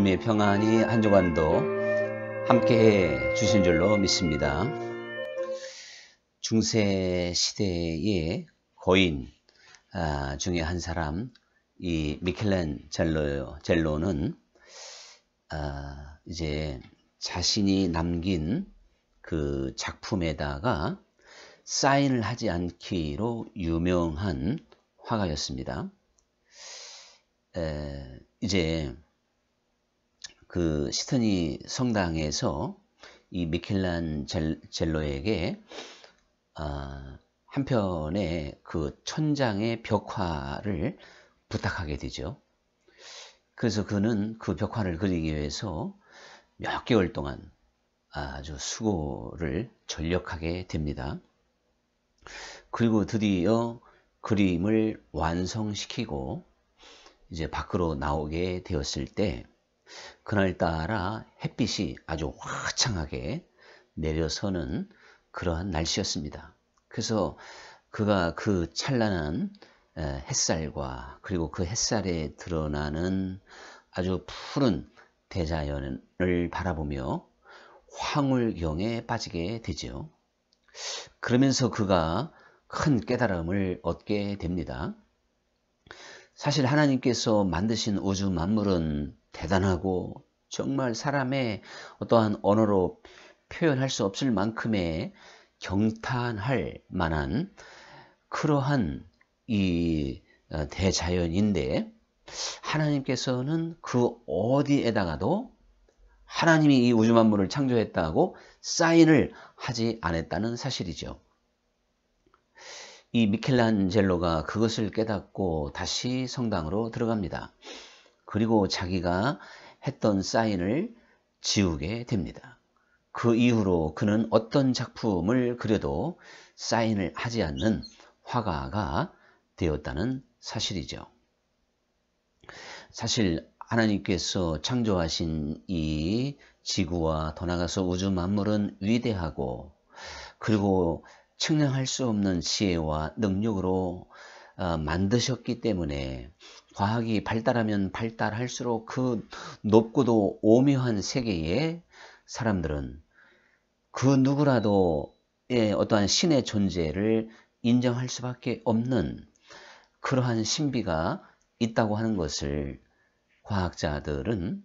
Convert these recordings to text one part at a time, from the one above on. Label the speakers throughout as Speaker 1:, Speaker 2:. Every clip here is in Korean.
Speaker 1: 주님의 평안이 한 주간도 함께해 주신 줄로 믿습니다. 중세 시대의 고인 중에 한 사람, 이 미켈란젤로는 이제 자신이 남긴 그 작품에다가 사인을 하지 않기로 유명한 화가였습니다. 이제 그 시드니 성당에서 이 미켈란젤로에게 한 편의 그 천장의 벽화를 부탁하게 되죠. 그래서 그는 그 벽화를 그리기 위해서 몇 개월 동안 아주 수고를 전력하게 됩니다. 그리고 드디어 그림을 완성시키고 이제 밖으로 나오게 되었을 때 그날따라 햇빛이 아주 화창하게 내려서는 그러한 날씨였습니다. 그래서 그가 그 찬란한 햇살과 그리고 그 햇살에 드러나는 아주 푸른 대자연을 바라보며 황홀경에 빠지게 되죠. 그러면서 그가 큰 깨달음을 얻게 됩니다. 사실 하나님께서 만드신 우주 만물은 대단하고 정말 사람의 어떠한 언어로 표현할 수 없을 만큼의 경탄할 만한 그러한 이 대자연인데 하나님께서는 그 어디에다가도 하나님이 이 우주 만물을 창조했다고 사인을 하지 않았다는 사실이죠. 이 미켈란젤로가 그것을 깨닫고 다시 성당으로 들어갑니다. 그리고 자기가 했던 사인을 지우게 됩니다. 그 이후로 그는 어떤 작품을 그려도 사인을 하지 않는 화가가 되었다는 사실이죠. 사실 하나님께서 창조하신 이 지구와 더 나아가서 우주 만물은 위대하고 그리고 측량할 수 없는 지혜와 능력으로 만드셨기 때문에 과학이 발달하면 발달할수록 그 높고도 오묘한 세계에 사람들은 그 누구라도 어떠한 신의 존재를 인정할 수밖에 없는 그러한 신비가 있다고 하는 것을 과학자들은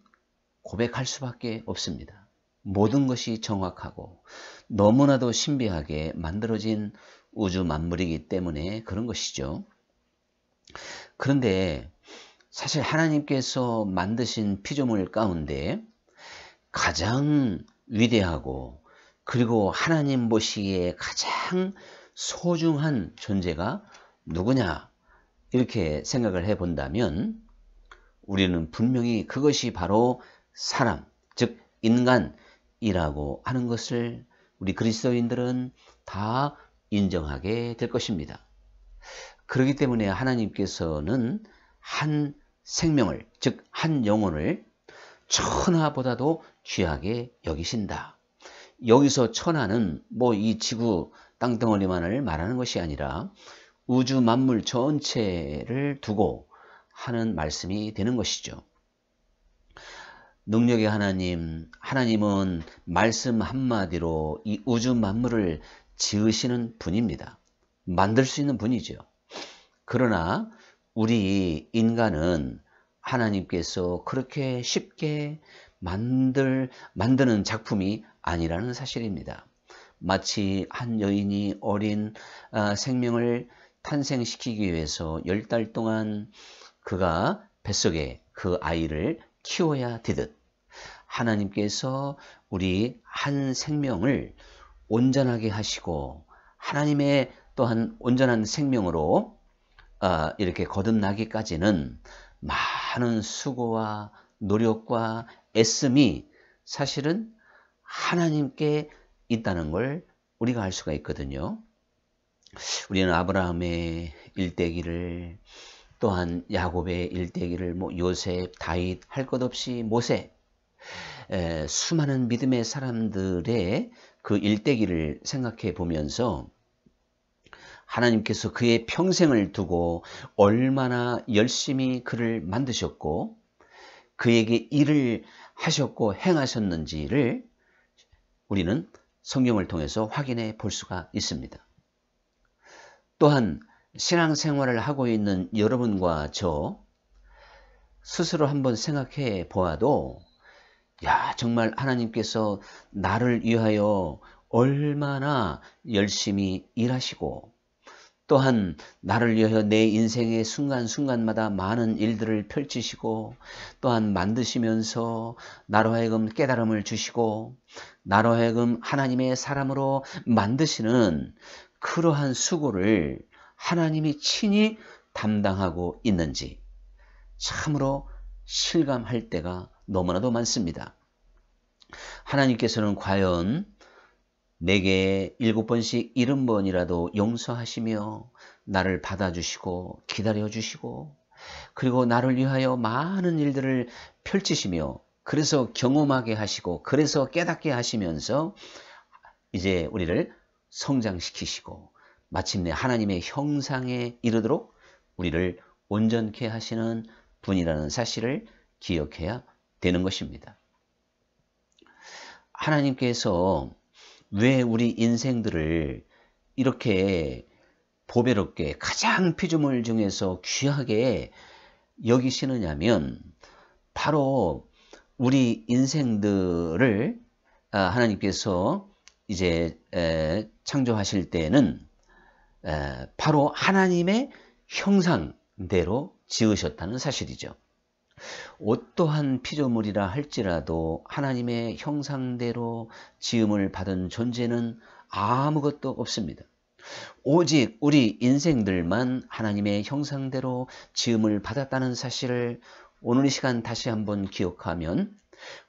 Speaker 1: 고백할 수밖에 없습니다. 모든 것이 정확하고 너무나도 신비하게 만들어진 우주 만물이기 때문에 그런 것이죠. 그런데 사실 하나님께서 만드신 피조물 가운데 가장 위대하고 그리고 하나님 보시기에 가장 소중한 존재가 누구냐 이렇게 생각을 해본다면 우리는 분명히 그것이 바로 사람, 즉 인간이라고 하는 것을 우리 그리스도인들은 다 인정하게 될 것입니다. 그렇기 때문에 하나님께서는 한 생명을, 즉 한 영혼을 천하보다도 귀하게 여기신다. 여기서 천하는 뭐 이 지구 땅덩어리만을 말하는 것이 아니라 우주 만물 전체를 두고 하는 말씀이 되는 것이죠. 능력의 하나님은 말씀 한마디로 이 우주 만물을 지으시는 분입니다. 만들 수 있는 분이죠. 그러나 우리 인간은 하나님께서 그렇게 쉽게 만드는 작품이 아니라는 사실입니다. 마치 한 여인이 어린 생명을 탄생시키기 위해서 10달 동안 그가 뱃속에 그 아이를 키워야 되듯 하나님께서 우리 한 생명을 온전하게 하시고 하나님의 또한 온전한 생명으로 이렇게 거듭나기까지는 많은 수고와 노력과 애씀이 사실은 하나님께 있다는 걸 우리가 알 수가 있거든요. 우리는 아브라함의 일대기를 또한 야곱의 일대기를 요셉, 다윗 할 것 없이 모세 수많은 믿음의 사람들의 그 일대기를 생각해 보면서 하나님께서 그의 평생을 두고 얼마나 열심히 그를 만드셨고 그에게 일을 하셨고 행하셨는지를 우리는 성경을 통해서 확인해 볼 수가 있습니다. 또한 신앙생활을 하고 있는 여러분과 저 스스로 한번 생각해 보아도 정말 하나님께서 나를 위하여 얼마나 열심히 일하시고 또한 나를 위하여 내 인생의 순간순간마다 많은 일들을 펼치시고 또한 만드시면서 나로 하여금 깨달음을 주시고 나로 하여금 하나님의 사람으로 만드시는 그러한 수고를 하나님이 친히 담당하고 있는지 참으로 실감할 때가 너무나도 많습니다. 하나님께서는 과연 내게 7번씩 70번이라도 용서하시며 나를 받아주시고 기다려주시고 그리고 나를 위하여 많은 일들을 펼치시며 그래서 경험하게 하시고 그래서 깨닫게 하시면서 이제 우리를 성장시키시고 마침내 하나님의 형상에 이르도록 우리를 온전케 하시는 분이라는 사실을 기억해야 되는 것입니다. 하나님께서 왜 우리 인생들을 이렇게 보배롭게 가장 피조물 중에서 귀하게 여기시느냐면 바로 우리 인생들을 하나님께서 이제 창조하실 때는 바로 하나님의 형상대로 지으셨다는 사실이죠. 어떠한 피조물이라 할지라도 하나님의 형상대로 지음을 받은 존재는 아무것도 없습니다. 오직 우리 인생들만 하나님의 형상대로 지음을 받았다는 사실을 오늘 이 시간 다시 한번 기억하면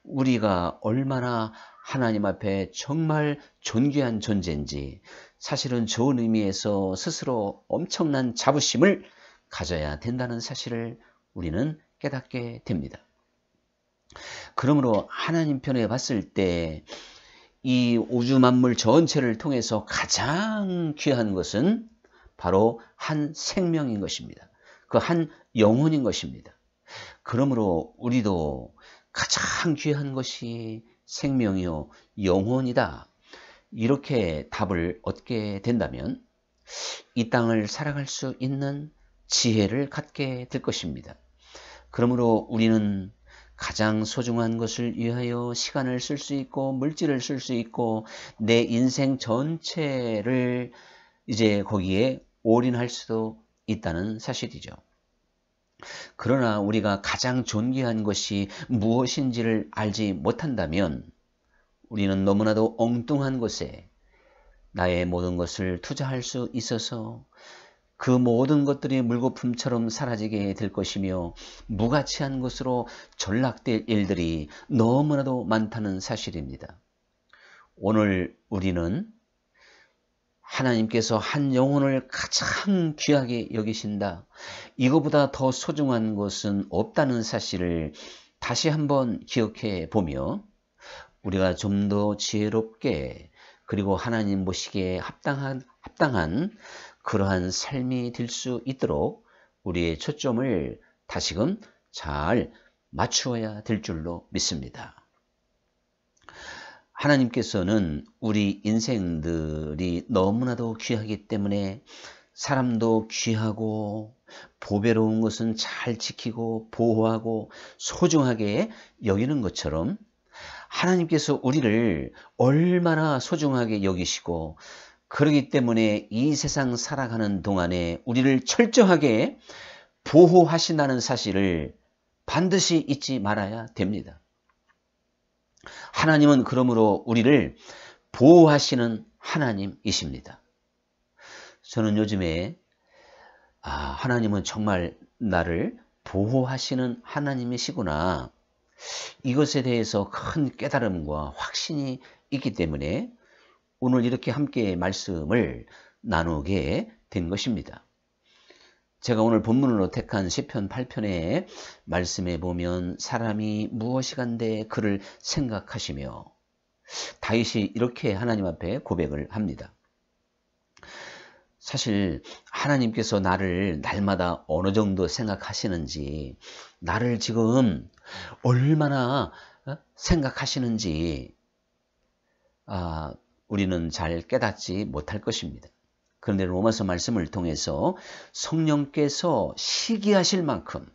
Speaker 1: 우리가 얼마나 하나님 앞에 정말 존귀한 존재인지 사실은 좋은 의미에서 스스로 엄청난 자부심을 가져야 된다는 사실을 우리는 깨닫게 됩니다. 그러므로 하나님 편에 봤을 때 이 우주 만물 전체를 통해서 가장 귀한 것은 바로 한 생명인 것입니다. 그 한 영혼인 것입니다. 그러므로 우리도 가장 귀한 것이 생명이요 영혼이다. 이렇게 답을 얻게 된다면 이 땅을 살아갈 수 있는 지혜를 갖게 될 것입니다. 그러므로 우리는 가장 소중한 것을 위하여 시간을 쓸 수 있고 물질을 쓸 수 있고 내 인생 전체를 이제 거기에 올인할 수도 있다는 사실이죠. 그러나 우리가 가장 존귀한 것이 무엇인지를 알지 못한다면 우리는 너무나도 엉뚱한 것에 나의 모든 것을 투자할 수 있어서 그 모든 것들이 물거품처럼 사라지게 될 것이며 무가치한 것으로 전락될 일들이 너무나도 많다는 사실입니다. 오늘 우리는 하나님께서 한 영혼을 가장 귀하게 여기신다. 이거보다 더 소중한 것은 없다는 사실을 다시 한번 기억해 보며 우리가 좀 더 지혜롭게 그리고 하나님 보시기에 합당한 그러한 삶이 될 수 있도록 우리의 초점을 다시금 잘 맞추어야 될 줄로 믿습니다. 하나님께서는 우리 인생들이 너무나도 귀하기 때문에 사람도 귀하고 보배로운 것은 잘 지키고 보호하고 소중하게 여기는 것처럼 하나님께서 우리를 얼마나 소중하게 여기시고 그렇기 때문에 이 세상 살아가는 동안에 우리를 철저하게 보호하신다는 사실을 반드시 잊지 말아야 됩니다. 하나님은 그러므로 우리를 보호하시는 하나님이십니다. 저는 요즘에 하나님은 정말 나를 보호하시는 하나님이시구나. 이것에 대해서 큰 깨달음과 확신이 있기 때문에 오늘 이렇게 함께 말씀을 나누게 된 것입니다. 제가 오늘 본문으로 택한 시편 8편의 말씀에 보면 사람이 무엇이간데 그를 생각하시며 다윗이 이렇게 하나님 앞에 고백을 합니다. 사실 하나님께서 나를 날마다 어느 정도 생각하시는지 나를 지금 얼마나 생각하시는지 우리는 잘 깨닫지 못할 것입니다. 그런데 로마서 말씀을 통해서 성령께서 시기하실 만큼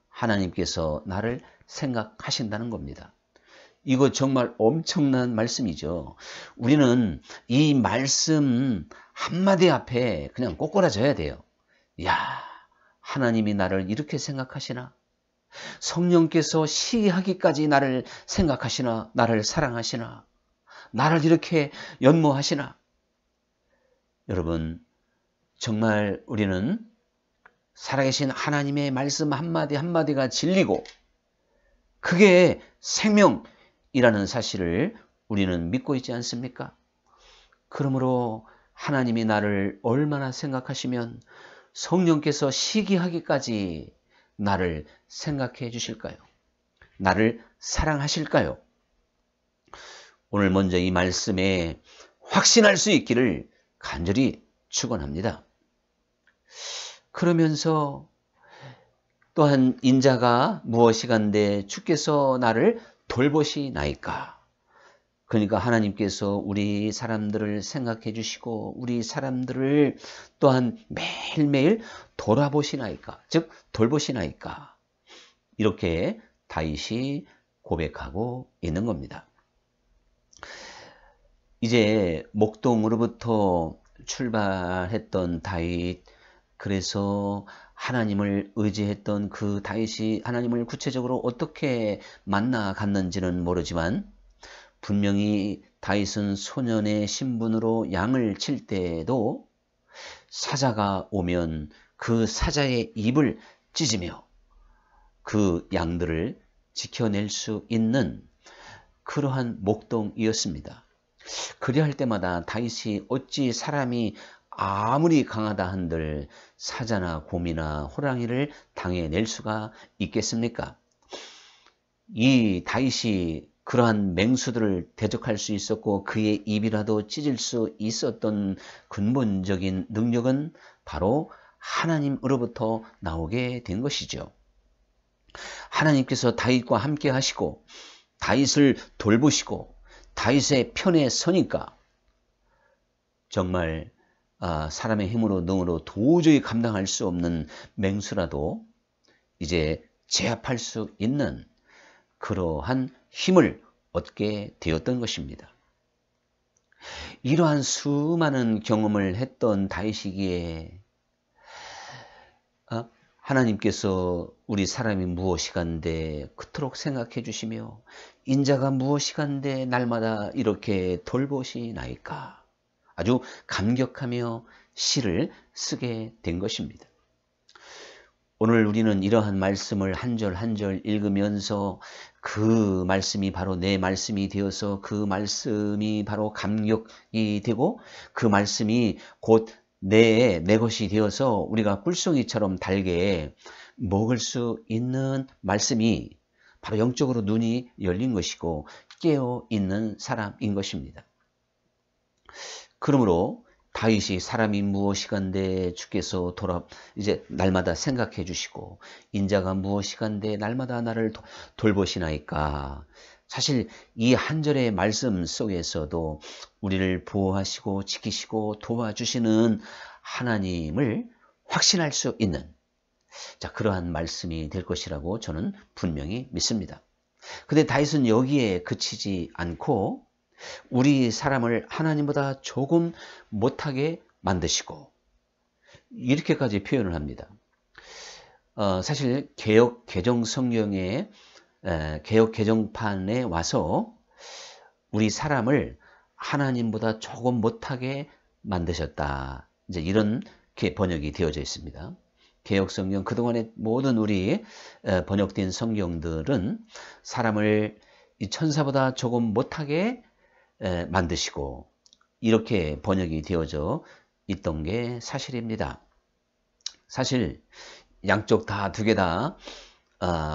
Speaker 1: 하나님께서 나를 생각하신다는 겁니다. 이거 정말 엄청난 말씀이죠. 우리는 이 말씀 한마디 앞에 그냥 꼬꾸라져야 돼요. 야, 하나님이 나를 이렇게 생각하시나? 성령께서 시기하기까지 나를 생각하시나? 나를 사랑하시나? 나를 이렇게 연모하시나? 여러분, 정말 우리는 살아계신 하나님의 말씀 한마디 한마디가 진리고 그게 생명이라는 사실을 우리는 믿고 있지 않습니까? 그러므로 하나님이 나를 얼마나 생각하시면 성령께서 시기하기까지 나를 생각해 주실까요? 나를 사랑하실까요? 오늘 먼저 이 말씀에 확신할 수 있기를 간절히 축원합니다. 그러면서 또한 인자가 무엇이간데 주께서 나를 돌보시나이까. 그러니까 하나님께서 우리 사람들을 생각해 주시고 우리 사람들을 또한 매일매일 돌아보시나이까. 즉 돌보시나이까. 이렇게 다윗이 고백하고 있는 겁니다. 이제 목동으로부터 출발했던 다윗, 그래서 하나님을 의지했던 그 다윗이 하나님을 구체적으로 어떻게 만나갔는지는 모르지만 분명히 다윗은 소년의 신분으로 양을 칠 때에도 사자가 오면 그 사자의 입을 찢으며 그 양들을 지켜낼 수 있는 그러한 목동이었습니다. 그리할 때마다 다윗이 어찌 사람이 아무리 강하다 한들 사자나 곰이나 호랑이를 당해낼 수가 있겠습니까? 이 다윗이 그러한 맹수들을 대적할 수 있었고 그의 입이라도 찢을 수 있었던 근본적인 능력은 바로 하나님으로부터 나오게 된 것이죠. 하나님께서 다윗과 함께 하시고 다윗을 돌보시고 다윗의 편에 서니까 정말 사람의 힘으로 능으로 도저히 감당할 수 없는 맹수라도 이제 제압할 수 있는 그러한 힘을 얻게 되었던 것입니다. 이러한 수많은 경험을 했던 다윗이기에 하나님께서 우리 사람이 무엇이간데 그토록 생각해 주시며 인자가 무엇이간데 날마다 이렇게 돌보시나이까. 아주 감격하며 시를 쓰게 된 것입니다. 오늘 우리는 이러한 말씀을 한 절 한 절 읽으면서 그 말씀이 바로 내 말씀이 되어서 그 말씀이 바로 감격이 되고 그 말씀이 곧 내 것이 되어서 우리가 꿀송이처럼 달게 먹을 수 있는 말씀이 바로 영적으로 눈이 열린 것이고 깨어 있는 사람인 것입니다. 그러므로 다윗이 사람이 무엇이간데 주께서 이제 날마다 생각해 주시고 인자가 무엇이간데 날마다 나를 돌보시나이까. 사실 이 한 절의 말씀 속에서도 우리를 보호하시고 지키시고 도와주시는 하나님을 확신할 수 있는 그러한 말씀이 될 것이라고 저는 분명히 믿습니다. 근데 다윗은 여기에 그치지 않고 우리 사람을 하나님보다 조금 못하게 만드시고 이렇게까지 표현을 합니다. 사실 개역 개정 성경의 개역 개정판에 와서 우리 사람을 하나님보다 조금 못하게 만드셨다. 이제 이렇게 번역이 되어져 있습니다. 개역 성경 그동안의 모든 우리 번역된 성경들은 사람을 이 천사보다 조금 못하게 만드시고 이렇게 번역이 되어져 있던 게 사실입니다. 사실 양쪽 다 두 개 다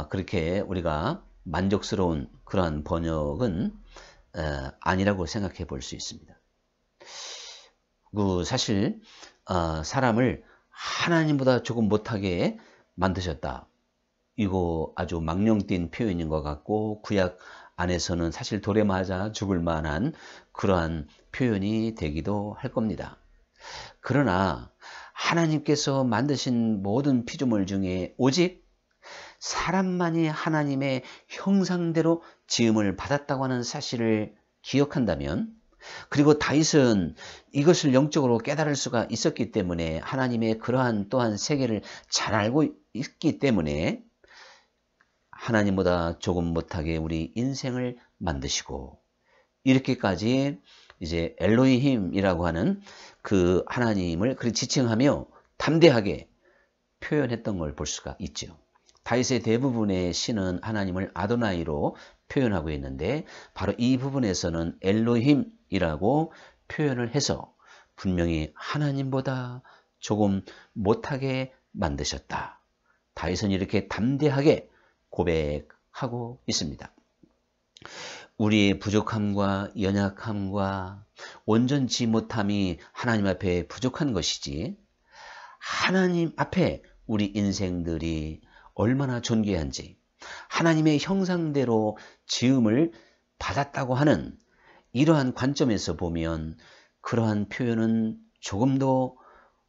Speaker 1: 그렇게 우리가 만족스러운 그러한 번역은 아니라고 생각해 볼 수 있습니다. 사실 사람을 하나님보다 조금 못하게 만드셨다. 이거 아주 망령된 표현인 것 같고 구약 안에서는 사실 돌에 맞아 죽을 만한 그러한 표현이 되기도 할 겁니다. 그러나 하나님께서 만드신 모든 피조물 중에 오직 사람만이 하나님의 형상대로 지음을 받았다고 하는 사실을 기억한다면, 그리고 다윗은 이것을 영적으로 깨달을 수가 있었기 때문에 하나님의 그러한 또한 세계를 잘 알고 있기 때문에 하나님보다 조금 못하게 우리 인생을 만드시고 이렇게까지 이제 엘로힘이라고 하는 그 하나님을 그렇게 지칭하며 담대하게 표현했던 걸 볼 수가 있죠. 다윗의 대부분의 시는 하나님을 아도나이로 표현하고 있는데 바로 이 부분에서는 엘로힘이라고 표현을 해서 분명히 하나님보다 조금 못하게 만드셨다. 다윗은 이렇게 담대하게 고백하고 있습니다. 우리의 부족함과 연약함과 온전치 못함이 하나님 앞에 부족한 것이지, 하나님 앞에 우리 인생들이 얼마나 존귀한지, 하나님의 형상대로 지음을 받았다고 하는 이러한 관점에서 보면 그러한 표현은 조금도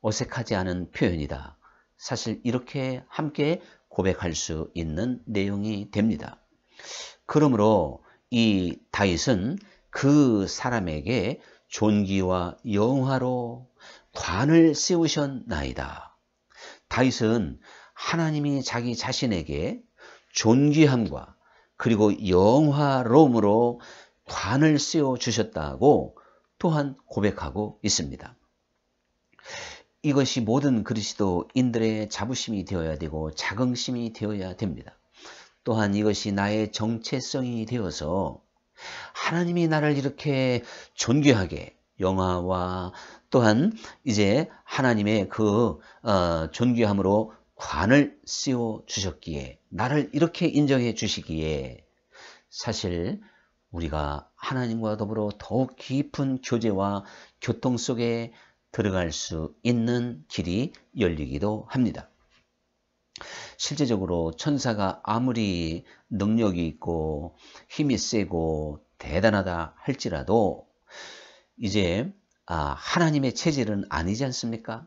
Speaker 1: 어색하지 않은 표현이다. 사실 이렇게 함께 고백할 수 있는 내용이 됩니다. 그러므로 이 다윗은 그 사람에게 존귀와 영화로 관을 세우셨나이다. 다윗은 하나님이 자기 자신에게 존귀함과 그리고 영화로움으로 관을 세워주셨다고 또한 고백하고 있습니다. 이것이 모든 그리스도인들의 자부심이 되어야 되고 자긍심이 되어야 됩니다. 또한 이것이 나의 정체성이 되어서 하나님이 나를 이렇게 존귀하게 영화와 또한 이제 하나님의 그 존귀함으로 관을 씌워 주셨기에, 나를 이렇게 인정해 주시기에 사실 우리가 하나님과 더불어 더욱 깊은 교제와 교통 속에 들어갈 수 있는 길이 열리기도 합니다. 실제적으로 천사가 아무리 능력이 있고 힘이 세고 대단하다 할지라도 이제 하나님의 체질은 아니지 않습니까?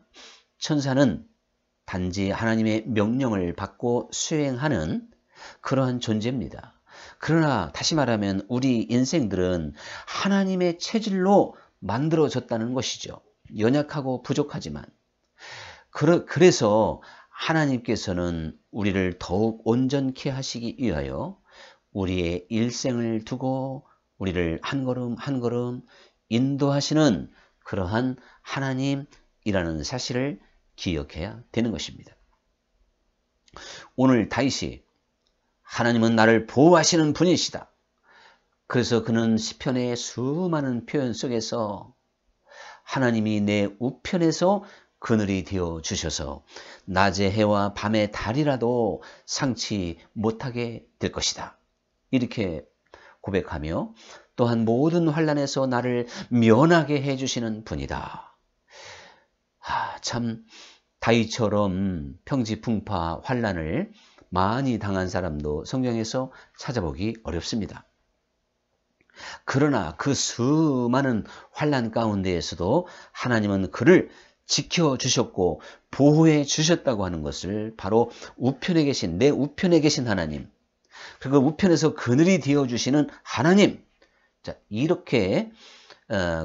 Speaker 1: 천사는 단지 하나님의 명령을 받고 수행하는 그러한 존재입니다. 그러나 다시 말하면 우리 인생들은 하나님의 체질로 만들어졌다는 것이죠. 연약하고 부족하지만. 그래서 하나님께서는 우리를 더욱 온전케 하시기 위하여 우리의 일생을 두고 우리를 한 걸음 한 걸음 인도하시는 그러한 하나님이라는 사실을 기억해야 되는 것입니다. 오늘 다윗이 하나님은 나를 보호하시는 분이시다. 그래서 그는 시편의 수많은 표현 속에서 하나님이 내 우편에서 그늘이 되어 주셔서 낮의 해와 밤의 달이라도 상치 못하게 될 것이다. 이렇게 고백하며 또한 모든 환난에서 나를 면하게 해주시는 분이다. 참 다윗처럼 평지풍파 환난을 많이 당한 사람도 성경에서 찾아보기 어렵습니다. 그러나 그 수많은 환난 가운데에서도 하나님은 그를 지켜주셨고 보호해 주셨다고 하는 것을 바로 우편에 계신, 내 우편에 계신 하나님, 그리고 우편에서 그늘이 되어주시는 하나님, 자, 이렇게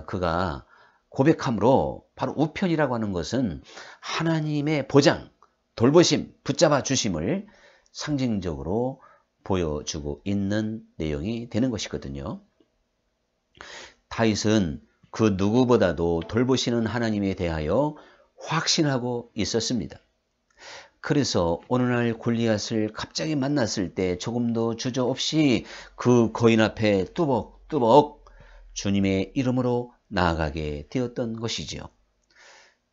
Speaker 1: 그가 고백함으로 바로 우편이라고 하는 것은 하나님의 보장, 돌보심, 붙잡아 주심을 상징적으로 보여주고 있는 내용이 되는 것이거든요. 다윗은 그 누구보다도 돌보시는 하나님에 대하여 확신하고 있었습니다. 그래서 어느 날 골리앗을 갑자기 만났을 때 조금도 주저없이 그 거인 앞에 뚜벅뚜벅 주님의 이름으로 나아가게 되었던 것이지요.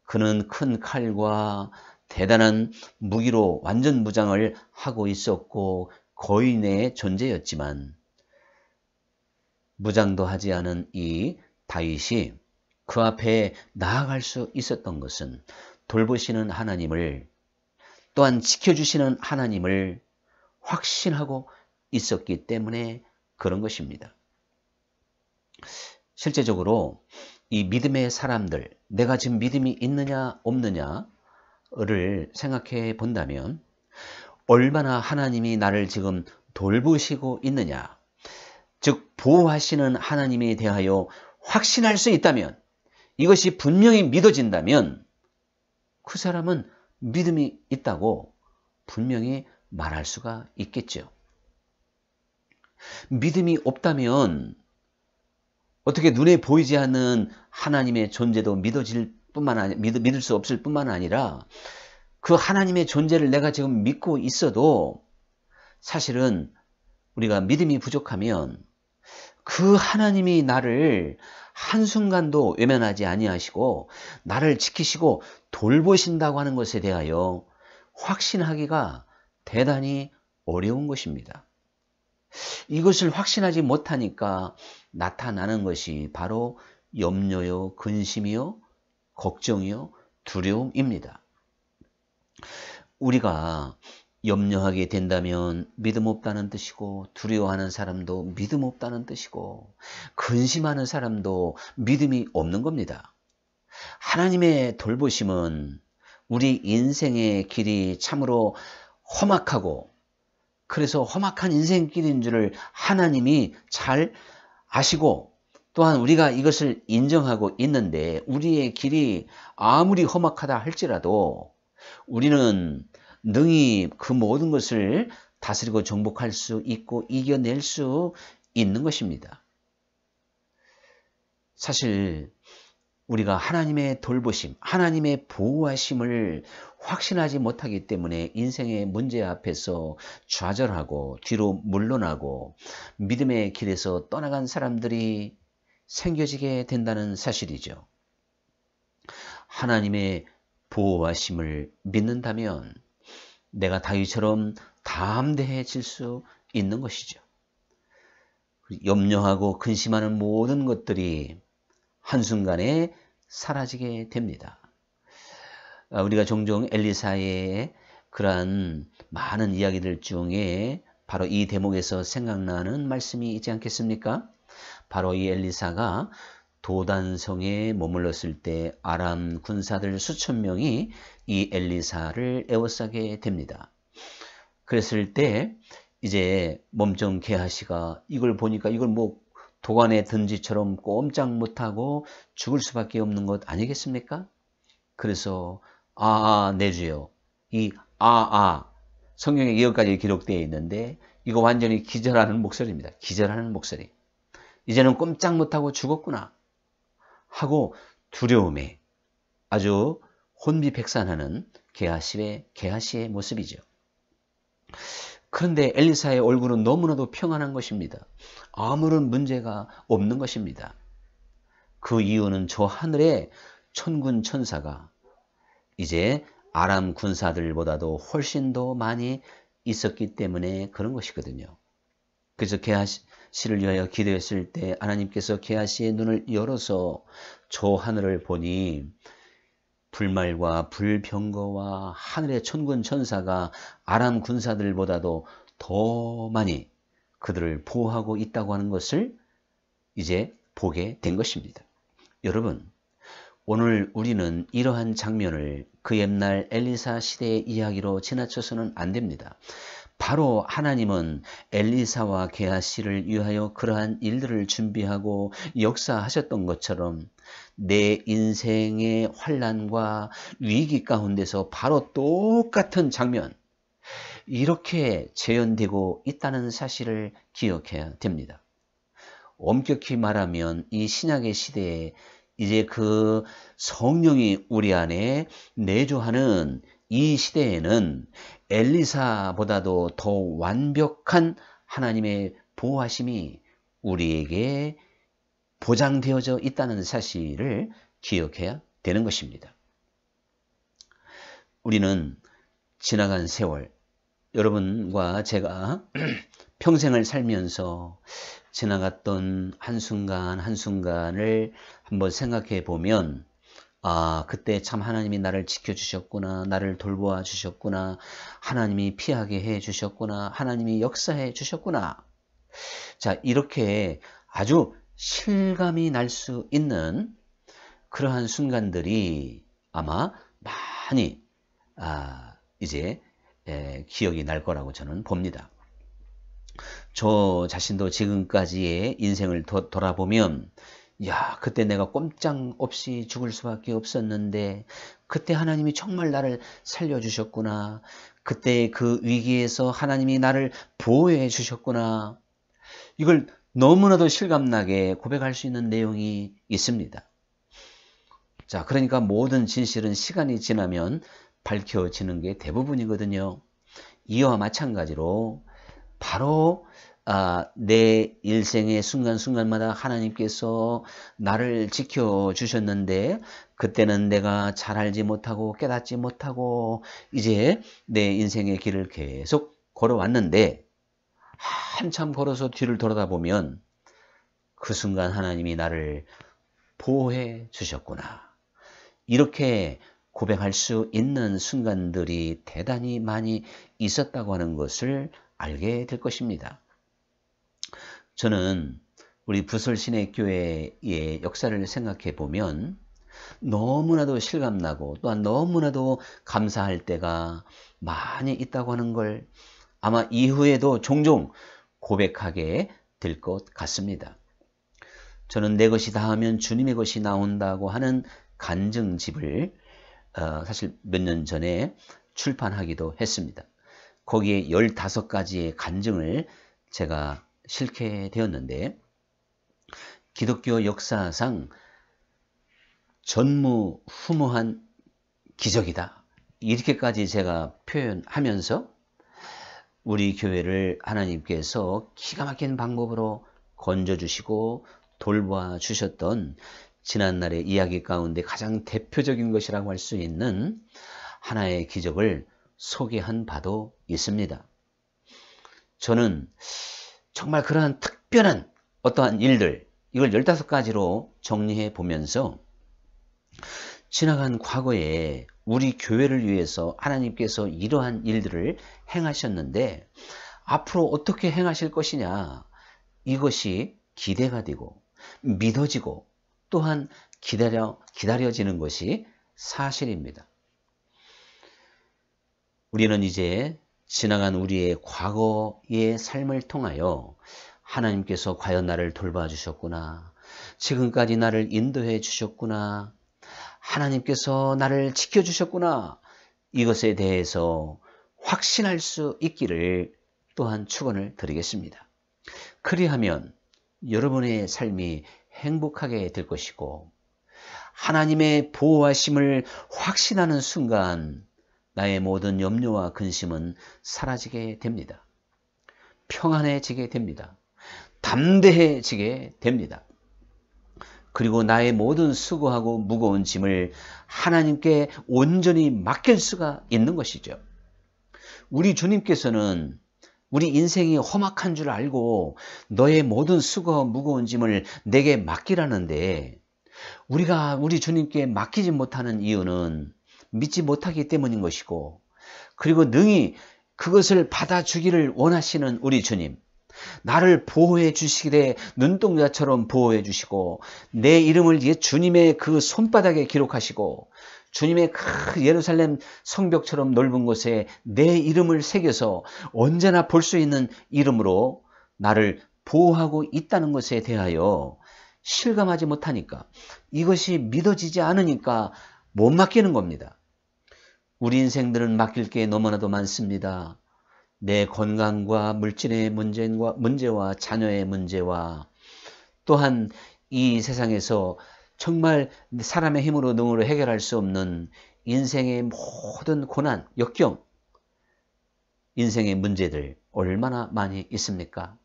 Speaker 1: 그는 큰 칼과 대단한 무기로 완전 무장을 하고 있었고 거인의 존재였지만 무장도 하지 않은 이 다윗이 그 앞에 나아갈 수 있었던 것은 돌보시는 하나님을, 또한 지켜주시는 하나님을 확신하고 있었기 때문에 그런 것입니다. 실제적으로 이 믿음의 사람들, 내가 지금 믿음이 있느냐 없느냐를 생각해 본다면 얼마나 하나님이 나를 지금 돌보시고 있느냐, 즉 보호하시는 하나님에 대하여 확신할 수 있다면, 이것이 분명히 믿어진다면 그 사람은 믿음이 있다고 분명히 말할 수가 있겠죠. 믿음이 없다면 어떻게 눈에 보이지 않는 하나님의 존재도 믿을 수 없을 뿐만 아니라 그 하나님의 존재를 내가 지금 믿고 있어도 사실은 우리가 믿음이 부족하면 그 하나님이 나를 한순간도 외면하지 아니하시고 나를 지키시고 돌보신다고 하는 것에 대하여 확신하기가 대단히 어려운 것입니다. 이것을 확신하지 못하니까 나타나는 것이 바로 염려요, 근심이요, 걱정이요, 두려움입니다. 우리가 염려하게 된다면 믿음 없다는 뜻이고, 두려워하는 사람도 믿음 없다는 뜻이고, 근심하는 사람도 믿음이 없는 겁니다. 하나님의 돌보심은 우리 인생의 길이 참으로 험악하고, 그래서 험악한 인생길인 줄을 하나님이 잘 아시고, 또한 우리가 이것을 인정하고 있는데, 우리의 길이 아무리 험악하다 할지라도 우리는 능히 그 모든 것을 다스리고 정복할 수 있고 이겨낼 수 있는 것입니다. 사실 우리가 하나님의 돌보심, 하나님의 보호하심을 확신하지 못하기 때문에 인생의 문제 앞에서 좌절하고 뒤로 물러나고 믿음의 길에서 떠나간 사람들이 생겨지게 된다는 사실이죠. 하나님의 보호하심을 믿는다면 내가 다윗처럼 담대해질 수 있는 것이죠. 염려하고 근심하는 모든 것들이 한순간에 사라지게 됩니다. 우리가 종종 엘리사의 그러한 많은 이야기들 중에 바로 이 대목에서 생각나는 말씀이 있지 않겠습니까? 바로 이 엘리사가 도단성에 머물렀을 때 아람 군사들 수천 명이 이 엘리사를 에워싸게 됩니다. 그랬을 때 이제 몸종 게하시가 이걸 보니까 이걸 뭐 도관에 든지처럼 꼼짝 못하고 죽을 수밖에 없는 것 아니겠습니까? 그래서 내 주여, 이 성경에 이것까지 기록되어 있는데 이거 완전히 기절하는 목소리입니다. 기절하는 목소리. 이제는 꼼짝 못하고 죽었구나 하고 두려움에 아주 혼비백산하는 게하시의 모습이죠. 그런데 엘리사의 얼굴은 너무나도 평안한 것입니다. 아무런 문제가 없는 것입니다. 그 이유는 저 하늘에 천군 천사가 이제 아람 군사들보다도 훨씬 더 많이 있었기 때문에 그런 것이거든요. 그래서 게하시를 위하여 기도했을 때 하나님께서 게하시의 눈을 열어서 저 하늘을 보니 불말과 불병거와 하늘의 천군 천사가 아람 군사들보다도 더 많이 그들을 보호하고 있다고 하는 것을 이제 보게 된 것입니다. 여러분, 오늘 우리는 이러한 장면을 그 옛날 엘리사 시대의 이야기로 지나쳐서는 안 됩니다. 바로 하나님은 엘리사와 게하시를 위하여 그러한 일들을 준비하고 역사하셨던 것처럼 내 인생의 환난과 위기 가운데서 바로 똑같은 장면, 이렇게 재현되고 있다는 사실을 기억해야 됩니다. 엄격히 말하면 이 신약의 시대에 이제 그 성령이 우리 안에 내주하는 이 시대에는 엘리사보다도 더 완벽한 하나님의 보호하심이 우리에게 보장되어져 있다는 사실을 기억해야 되는 것입니다. 우리는 지나간 세월, 여러분과 제가 평생을 살면서 지나갔던 한순간 한순간을 한번 생각해 보면 아, 그때 참 하나님이 나를 지켜주셨구나. 나를 돌보아 주셨구나. 하나님이 피하게 해 주셨구나. 하나님이 역사해 주셨구나. 자, 이렇게 아주 실감이 날 수 있는 그러한 순간들이 아마 많이 이제 기억이 날 거라고 저는 봅니다. 저 자신도 지금까지의 인생을 돌아보면 야, 그때 내가 꼼짝없이 죽을 수밖에 없었는데 그때 하나님이 정말 나를 살려주셨구나. 그때 그 위기에서 하나님이 나를 보호해 주셨구나. 이걸 너무나도 실감나게 고백할 수 있는 내용이 있습니다. 자, 그러니까 모든 진실은 시간이 지나면 밝혀지는 게 대부분이거든요. 이와 마찬가지로 바로 내 일생의 순간순간마다 하나님께서 나를 지켜주셨는데 그때는 내가 잘 알지 못하고 깨닫지 못하고 이제 내 인생의 길을 계속 걸어왔는데 한참 걸어서 뒤를 돌아보면 그 순간 하나님이 나를 보호해 주셨구나. 이렇게 고백할 수 있는 순간들이 대단히 많이 있었다고 하는 것을 알게 될 것입니다. 저는 우리 부설신의교회의 역사를 생각해 보면 너무나도 실감나고 또한 너무나도 감사할 때가 많이 있다고 하는 걸 아마 이후에도 종종 고백하게 될 것 같습니다. 저는 내 것이 다 하면 주님의 것이 나온다고 하는 간증집을 사실 몇 년 전에 출판하기도 했습니다. 거기에 15가지의 간증을 제가 실게 되었는데 기독교 역사상 전무후무한 기적이다. 이렇게까지 제가 표현하면서 우리 교회를 하나님께서 기가 막힌 방법으로 건져주시고 돌보아 주셨던 지난날의 이야기 가운데 가장 대표적인 것이라고 할 수 있는 하나의 기적을 소개한 바도 있습니다. 저는 정말 그러한 특별한 어떠한 일들, 이걸 15가지로 정리해 보면서 지나간 과거에 우리 교회를 위해서 하나님께서 이러한 일들을 행하셨는데 앞으로 어떻게 행하실 것이냐, 이것이 기대가 되고 믿어지고 또한 기다려지는 것이 사실입니다. 우리는 이제 지나간 우리의 과거의 삶을 통하여 하나님께서 과연 나를 돌봐주셨구나, 지금까지 나를 인도해 주셨구나, 하나님께서 나를 지켜주셨구나, 이것에 대해서 확신할 수 있기를 또한 축원을 드리겠습니다. 그리하면 여러분의 삶이 행복하게 될 것이고 하나님의 보호하심을 확신하는 순간 나의 모든 염려와 근심은 사라지게 됩니다. 평안해지게 됩니다. 담대해지게 됩니다. 그리고 나의 모든 수고하고 무거운 짐을 하나님께 온전히 맡길 수가 있는 것이죠. 우리 주님께서는 우리 인생이 험악한 줄 알고 너의 모든 수고와 무거운 짐을 내게 맡기라는데 우리가 우리 주님께 맡기지 못하는 이유는 믿지 못하기 때문인 것이고, 그리고 능히 그것을 받아주기를 원하시는 우리 주님, 나를 보호해 주시되 눈동자처럼 보호해 주시고 내 이름을 옛 주님의 그 손바닥에 기록하시고 주님의 그 예루살렘 성벽처럼 넓은 곳에 내 이름을 새겨서 언제나 볼 수 있는 이름으로 나를 보호하고 있다는 것에 대하여 실감하지 못하니까, 이것이 믿어지지 않으니까 못 맡기는 겁니다. 우리 인생들은 맡길 게 너무나도 많습니다. 내 건강과 물질의 문제와 자녀의 문제와 또한 이 세상에서 정말 사람의 힘으로 능으로 해결할 수 없는 인생의 모든 고난, 역경, 인생의 문제들 얼마나 많이 있습니까?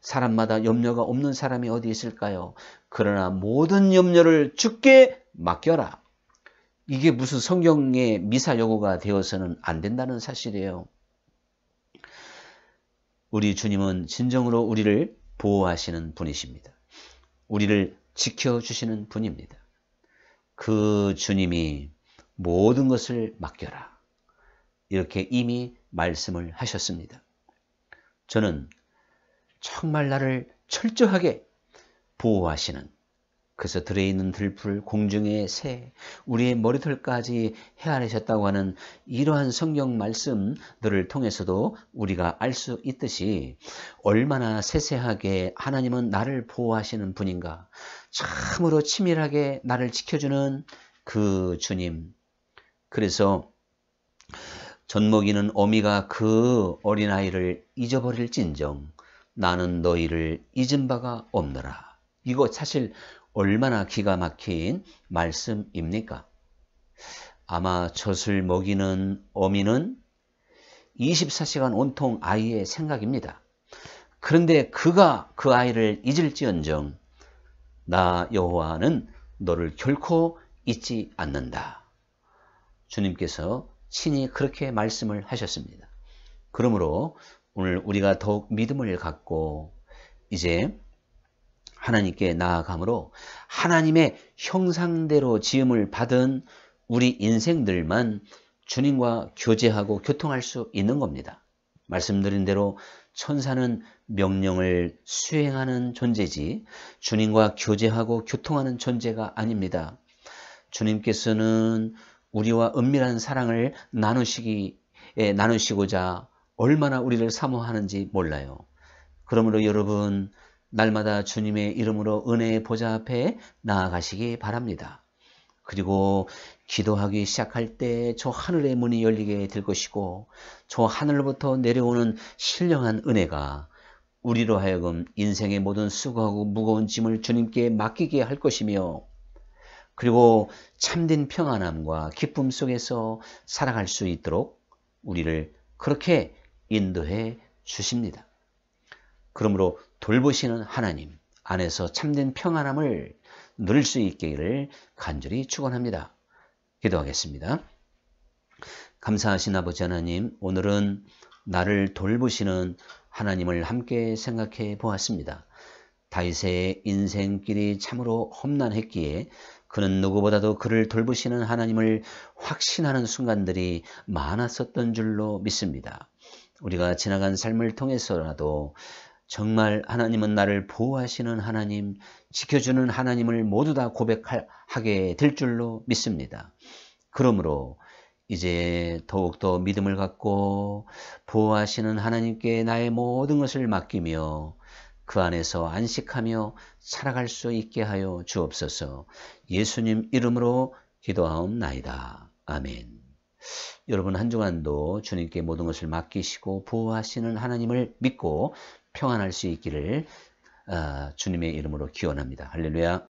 Speaker 1: 사람마다 염려가 없는 사람이 어디 있을까요? 그러나 모든 염려를 주께 맡겨라. 이게 무슨 성경의 미사 여구가 되어서는 안 된다는 사실이에요. 우리 주님은 진정으로 우리를 보호하시는 분이십니다. 우리를 지켜주시는 분입니다. 그 주님이 모든 것을 맡겨라. 이렇게 이미 말씀을 하셨습니다. 저는 정말 나를 철저하게 보호하시는, 그래서 들어있는 들풀, 공중의 새, 우리의 머리털까지 헤아리셨다고 하는 이러한 성경 말씀들을 통해서도 우리가 알 수 있듯이 얼마나 세세하게 하나님은 나를 보호하시는 분인가, 참으로 치밀하게 나를 지켜주는 그 주님. 그래서 젖먹이는 어미가 그 어린아이를 잊어버릴진정 나는 너희를 잊은 바가 없노라. 이거 사실 얼마나 기가 막힌 말씀입니까? 아마 젖을 먹이는 어미는 24시간 온통 아이의 생각입니다. 그런데 그가 그 아이를 잊을지언정 나 여호와는 너를 결코 잊지 않는다. 주님께서 친히 그렇게 말씀을 하셨습니다. 그러므로 오늘 우리가 더욱 믿음을 갖고 이제 하나님께 나아감으로 하나님의 형상대로 지음을 받은 우리 인생들만 주님과 교제하고 교통할 수 있는 겁니다. 말씀드린 대로 천사는 명령을 수행하는 존재지 주님과 교제하고 교통하는 존재가 아닙니다. 주님께서는 우리와 은밀한 사랑을 나누시고자 얼마나 우리를 사모하는지 몰라요. 그러므로 여러분 날마다 주님의 이름으로 은혜의 보좌 앞에 나아가시기 바랍니다. 그리고 기도하기 시작할 때 저 하늘의 문이 열리게 될 것이고 저 하늘로부터 내려오는 신령한 은혜가 우리로 하여금 인생의 모든 수고하고 무거운 짐을 주님께 맡기게 할 것이며 그리고 참된 평안함과 기쁨 속에서 살아갈 수 있도록 우리를 그렇게 인도해 주십니다. 그러므로 돌보시는 하나님 안에서 참된 평안함을 누릴 수 있기를 간절히 축원합니다. 기도하겠습니다. 감사하신 아버지 하나님, 오늘은 나를 돌보시는 하나님을 함께 생각해 보았습니다. 다윗의 인생길이 참으로 험난했기에 그는 누구보다도 그를 돌보시는 하나님을 확신하는 순간들이 많았었던 줄로 믿습니다. 우리가 지나간 삶을 통해서라도 정말 하나님은 나를 보호하시는 하나님, 지켜주는 하나님을 모두 다 고백하게 될 줄로 믿습니다. 그러므로 이제 더욱더 믿음을 갖고 보호하시는 하나님께 나의 모든 것을 맡기며 그 안에서 안식하며 살아갈 수 있게 하여 주옵소서. 예수님 이름으로 기도하옵나이다. 아멘. 여러분 한 주간도 주님께 모든 것을 맡기시고 보호하시는 하나님을 믿고 평안할 수 있기를 주님의 이름으로 기원합니다. 할렐루야.